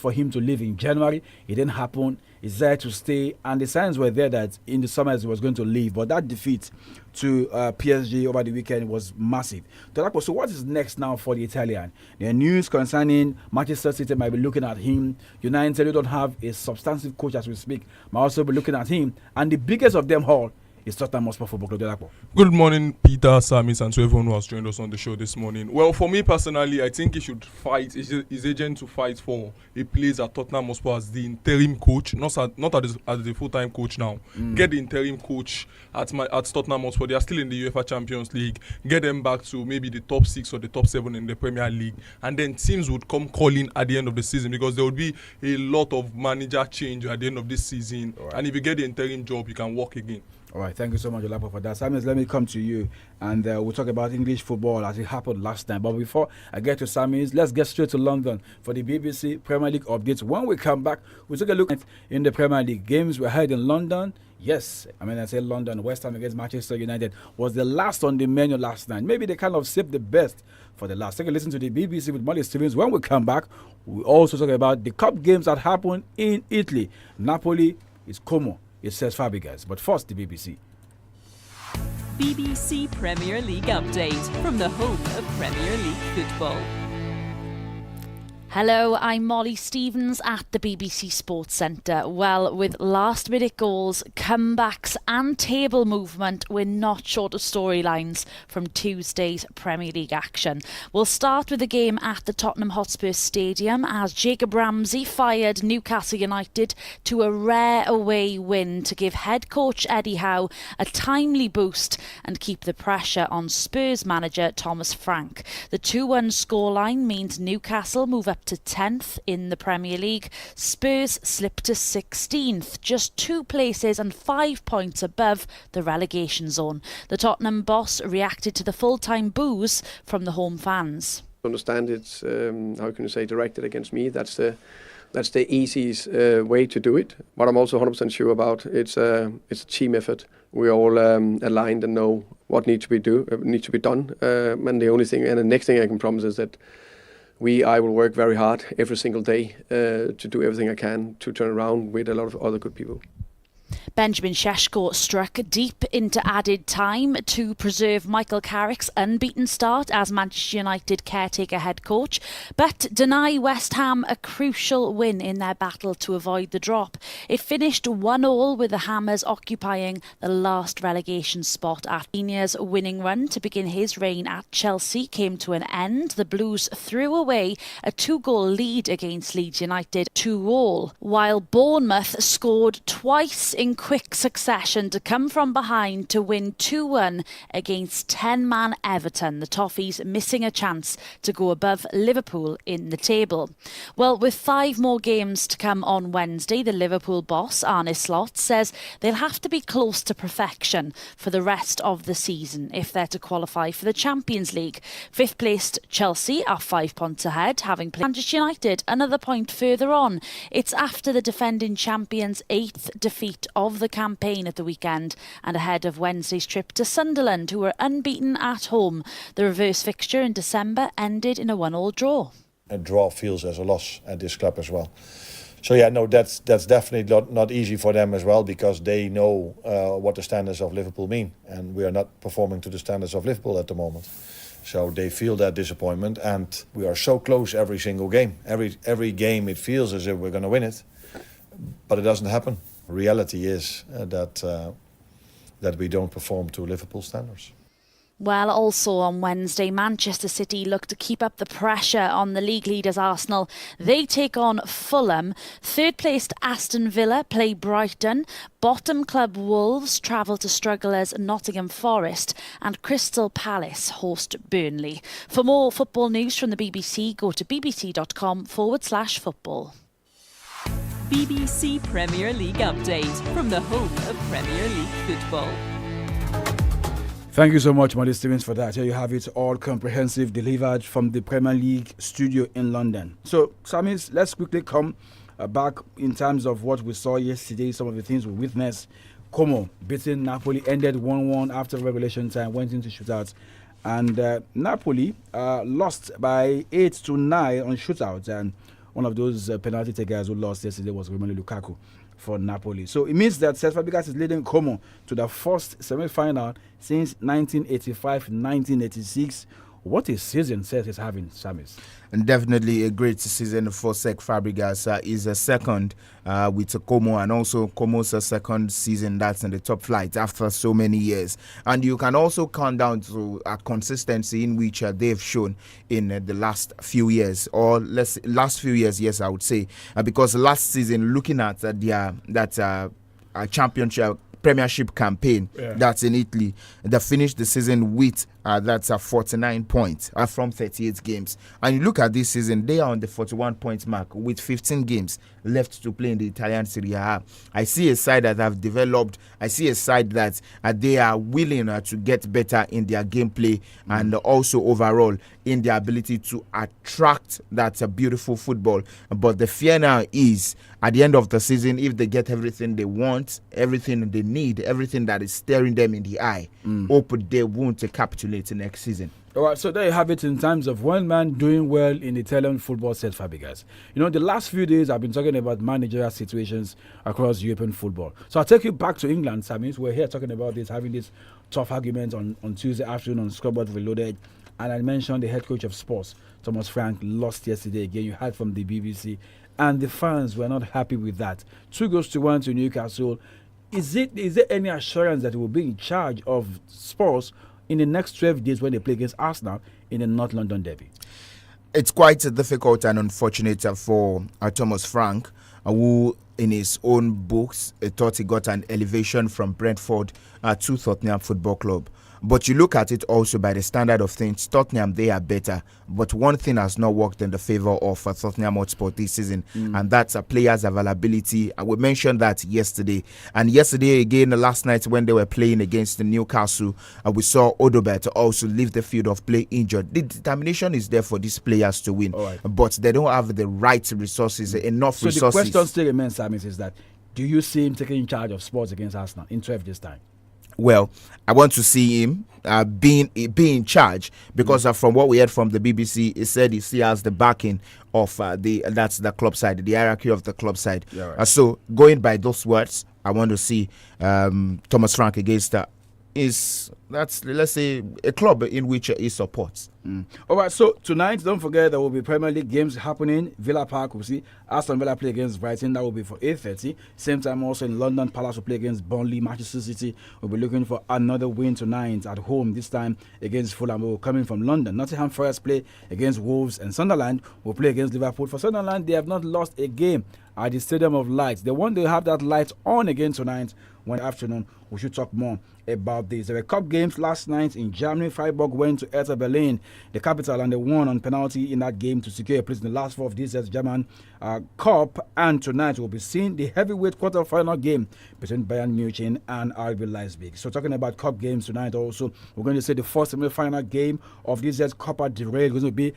for him to leave in January. It didn't happen. He's there to stay, and the signs were there that in the summer he was going to leave. But that defeat to PSG over the weekend was massive. So what is next now for the Italian? The news concerning Manchester City might be looking at him. United don't have a substantive coach as we speak, might also be looking at him. And the biggest of them all is Tottenham Hotspur Football Club. Good morning, Peter, Samis, and to everyone who has joined us on the show this morning. Well, for me personally, I think he should fight, his agent to fight for a place at Tottenham Hotspur as the interim coach, not as the full-time coach now. Get the interim coach at Tottenham Hotspur. They are still in the UEFA Champions League. Get them back to maybe the top 6 or the top 7 in the Premier League. And then teams would come calling at the end of the season, because there would be a lot of manager change at the end of this season. Right. And if you get the interim job, you can walk again. All right, thank you so much, Olapo, for that. Samis, let me come to you, and we'll talk about English football as it happened last time. But before I get to Samis, let's get straight to London for the BBC Premier League updates. When we come back, we'll take a look at in the Premier League. Games were held in London. Yes, I say London. West Ham against Manchester United was the last on the menu last night. Maybe they kind of saved the best for the last. Take a listen to the BBC with Molly Stevens. When we come back, we'll also talk about the cup games that happened in Italy. Napoli is Como. It says Fabregas. But first, the BBC. BBC Premier League update from the home of Premier League football. Hello, I'm Molly Stevens at the BBC Sports Centre. Well, with last-minute goals, comebacks and table movement, we're not short of storylines from Tuesday's Premier League action. We'll start with a game at the Tottenham Hotspur Stadium as Jacob Ramsey fired Newcastle United to a rare away win to give head coach Eddie Howe a timely boost and keep the pressure on Spurs manager Thomas Frank. The 2-1 scoreline means Newcastle move up to 10th in the Premier League. Spurs slip to 16th, just 2 places and 5 points above the relegation zone. The Tottenham boss reacted to the full-time boos from the home fans. Understand it's directed against me. That's the easiest way to do it. But I'm also 100% sure about it's a team effort. We're all aligned and know what needs to be done. And the next thing I can promise is that I will work very hard every single day to do everything I can to turn around with a lot of other good people. Benjamin Šeško struck deep into added time to preserve Michael Carrick's unbeaten start as Manchester United caretaker head coach, but deny West Ham a crucial win in their battle to avoid the drop. It finished 1-1 with the Hammers occupying the last relegation spot. Mourinho's winning run to begin his reign at Chelsea came to an end. The Blues threw away a 2-goal lead against Leeds United 2-2, while Bournemouth scored twice in quick succession to come from behind to win 2-1 against 10-man Everton, the Toffees missing a chance to go above Liverpool in the table. Well, with 5 more games to come on Wednesday, the Liverpool boss, Arne Slot, says they'll have to be close to perfection for the rest of the season if they're to qualify for the Champions League. 5th placed Chelsea are 5 points ahead, having played Manchester United another point further on. It's after the defending champions' 8th defeat of the campaign at the weekend and ahead of Wednesday's trip to Sunderland, who were unbeaten at home. The reverse fixture in December ended in a 1-1 draw. A draw feels as a loss at this club as well. So yeah, no, that's definitely not easy for them as well, because they know what the standards of Liverpool mean, and we are not performing to the standards of Liverpool at the moment. So they feel that disappointment, and we are so close every single game. Every game it feels as if we're going to win it, but it doesn't happen. Reality is that we don't perform to Liverpool standards. Well, also on Wednesday, Manchester City look to keep up the pressure on the league leaders Arsenal. They take on Fulham. 3rd placed Aston Villa play Brighton. Bottom club Wolves travel to strugglers Nottingham Forest. And Crystal Palace host Burnley. For more football news from the BBC, go to bbc.com/football. BBC Premier League update from the home of Premier League football. Thank you so much, Molly Stevens, for that. Here you have it, all comprehensive, delivered from the Premier League studio in London. So, Samis, let's quickly come back in terms of what we saw yesterday, some of the things we witnessed. Como beating Napoli, ended 1-1 after regulation time, went into shootouts. And Napoli lost by 8-9 on shootouts. And one of those penalty takers who lost yesterday was Romelu Lukaku for Napoli. So it means that Cesc Fabregas is leading Como to the first semi-final since 1985-1986. What a season Cesc is having, Samis. And definitely a great season for Cesc Fabregas. Is a second with Como, and also Como's second season that's in the top flight after so many years. And you can also count down to a consistency in which they've shown in the last few years, or last few years, yes, I would say, because last season, looking at that championship. Premiership campaign that's in Italy, they finished the season with that's 49 points from 38 games. And you look at this season, they are on the 41 point mark with 15 games left to play in the Italian Serie A. I see a side that have developed. I see a side that they are willing to get better in their gameplay and also overall in their ability to attract that beautiful football. But the fear now is at the end of the season, if they get everything they want, everything they need, everything that is staring them in the eye, hope they won't capitulate next season. All right, so there you have it in terms of one man doing well in Italian football, Cesc Fabregas. You know, the last few days I've been talking about managerial situations across European football. So I'll take you back to England, Samis. We're here talking about this, having this tough argument on Tuesday afternoon on Scoreboard Reloaded. And I mentioned the head coach of sports, Thomas Frank, lost yesterday. Again, you heard from the BBC. And the fans were not happy with that. 2-1 to Newcastle. Is there any assurance that he will be in charge of sports in the next 12 days when they play against Arsenal in the North London derby? It's quite difficult and unfortunate for Thomas Frank, who in his own books thought he got an elevation from Brentford to Tottenham Football Club. But you look at it also by the standard of things, Tottenham, they are better. But one thing has not worked in the favor of Tottenham Hotspur this season, and that's players' availability. We mentioned that yesterday. And yesterday, again, last night when they were playing against the Newcastle, we saw Odobert also leave the field of play injured. The determination is there for these players to win, but they don't have the right resources, enough resources. So the question still remains, Samis, is that do you see him taking charge of sports against Arsenal in 12 days' time? Well, I want to see him being in charge because from what we heard from the BBC, he said he still has the backing of that's the club side, the hierarchy of the club side. Yeah, right. So going by those words, I want to see Thomas Frank against let's say a club in which he supports. All right, so tonight, don't forget there will be Premier League games happening. Villa Park, we'll see Aston Villa play against Brighton. That will be for 8:30. Same time also in London, Palace will play against Burnley. Manchester City will be looking for another win tonight at home, this time against Fulham. We're coming from London. Nottingham Forest play against Wolves, and Sunderland will play against Liverpool. For Sunderland, they have not lost a game at the Stadium of Light. They want to have that light on again tonight. One afternoon, we should talk more about this. There were cup games last night in Germany. Freiburg went to Hertha Berlin, the capital, and they won on penalty in that game to secure a place in the last four of this year's German Cup. And tonight we'll be seeing the heavyweight quarter-final game between Bayern Munich and RB Leipzig. So talking about cup games tonight also, we're going to see the first semi-final game of this year's Copa del Rey. It's going to be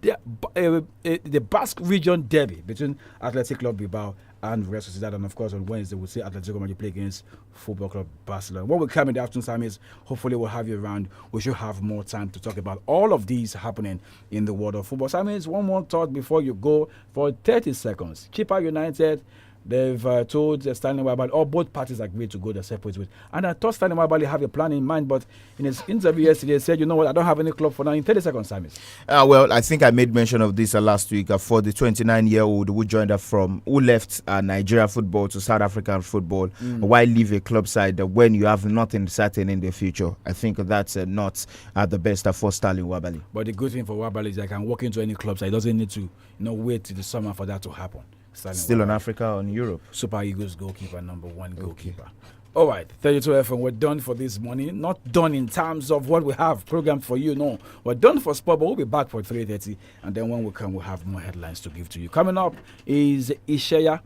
the Basque region derby between Athletic Club Bilbao and Real Sociedad. And of course on Wednesday we'll see Atletico Madrid play against Football Club Barcelona. What will come in the afternoon time is hopefully we'll have you around. We should have more time to talk about all of these happening in the world of football. So one more thought before you go for 30 seconds. Chippa United, they've told Stanley Wabali, or both parties agreed to go their separate ways. And I thought Stanley Wabali have a plan in mind, but in his interview yesterday, he said, you know what, I don't have any club for now. In 30 seconds, Samis. Well, I think I made mention of this last week for the 29-year-old who joined us who left Nigeria football to South African football. Why leave a club side when you have nothing certain in the future? I think that's not the best for Stanley Wabali. But the good thing for Wabali is that he can walk into any club side. He doesn't need to wait till the summer for that to happen. Still on Africa, on Europe. Super Eagles goalkeeper, number one goalkeeper. All right, 32 FM, we're done for this morning. Not done in terms of what we have programmed for you, no. We're done for sport, but we'll be back for 3:30. And then when we come, we'll have more headlines to give to you. Coming up is Isheya